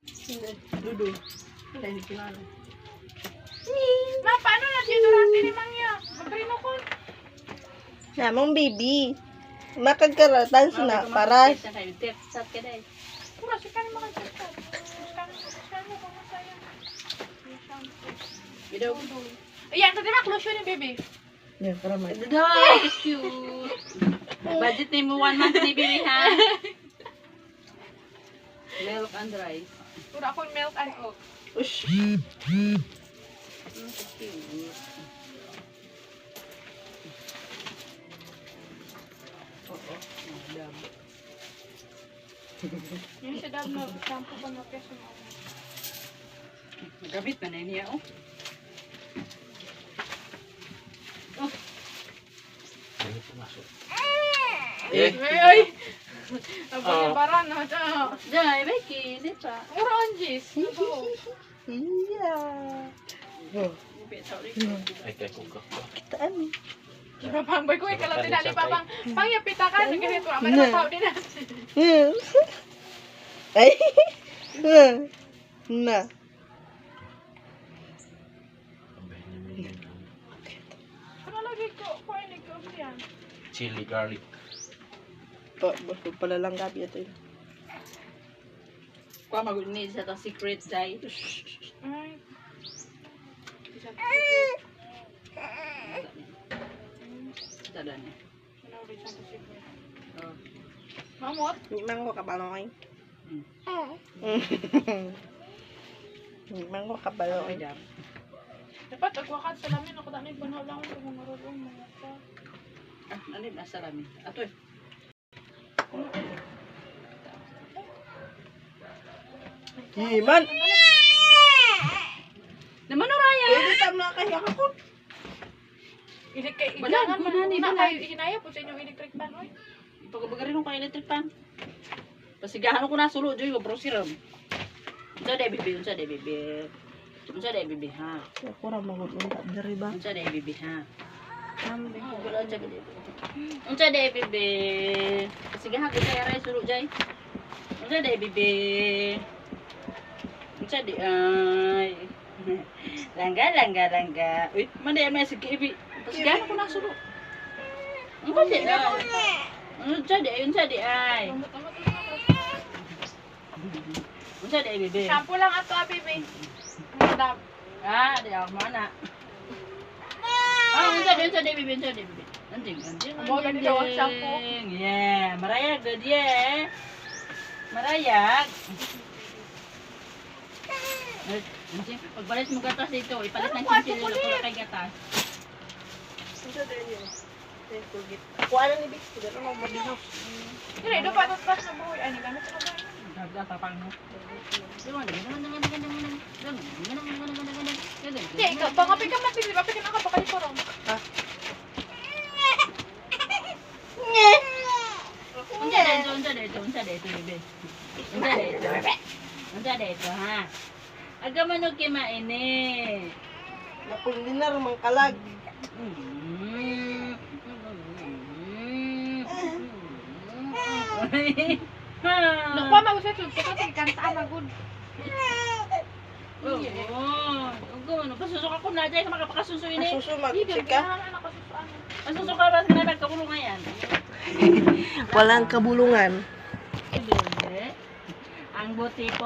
Hindi. Dudu. Hindi kilala. Ma, paano na siya durante ni Mangya? Magrino ko. Namang baby. Makagkaratan sila para. Pura siya ka naman magkakita. Siya mo kung masaya. Ayan, tadi na closure ni baby. Yeah, para may. Doy, cute. Budget ni mo 1 month ni Bibi ha. Milk and rice. Pura akong milk and oat. Ush. Cute. Oo, madam. Yung sa dab na shampoo ko na peso na ako. Magabit na niya, oh. Oh. Ay! Abang-baran na ito. Dai, Becky, di pa. Oranges. Yeah. Oh, kitaan. Papambay ko ikaw lang tinali papang pangyapita ka ng ganito. Ama na tao din natin. Ay. Na. Ano lagi ko? Kuha ko yan. Chili garlic. Baso pala lang gabi ito. Kuha mag-unid sa itong secret, Dai. Ay. Tada niya. Oh. Mamot? Mango ka ba noy? Mango ka ba Okay, noy? dam. Dapat agwakan sa lamin. Ako dami banaw lang ito mga marunong mga pa. Ah, nanib na sarami. Atoy. Himan. Naman Raya. Pwede tam na kaya ako. Ilangan mo na kayo. Hinaya po sa inyong electric fan. Oy. Ipagabagarin ko kay electric pan. Pasigahan ko na sulo, Joy. Bro, siram. Unsa day bibi, unsa day bibi. Unsa day bibi, ha? Ako ra magudunta diri ba? Unsa day bibi, ha? Nambe. Wala dyan bibi. Unsa day bibi. Pasigahan ko kay Aray sulo, Joy. Unsa day bibi. Unsa day, ay. Langga. Uy, manday may sige ibi. Pasigahan ko na sulo. Unsa day, ay. Unsa day, ay. Unsa day bibi. Shampoo lang ato, baby. Madam. Ah, di ako mana. Ah, unsa day bibi. Anjing. Amo gani daw ang shampoo. Yeah, marayag gud yeah. Marayag. Anjing, pagbalis mo gatas dito, ipalit ng chinchin nila para kay gatas. Unsa din yun? Kuha na ni Bix. Dito na mo din house. Dili, do pa tas na buhay. Ani gamit sa mga. Dagdag tapang mo. Hindi, ikaw. Pangapi ka matindi. Papi ka nakapakali ko ron. Ha? Unsa dito, ha? Aga manog kay maini. Napundinar mang kalag. Nakuha mag-usay sud ko kasi kantaan magud. Oo. Ug ano, pasusok ako na dai makapakasuso ini. Susumag Hindi chika. anak ko susuan. Pasusok ka ba sa namin kabulong ngayon? Walang kabulungan. Hindi. Ang buti po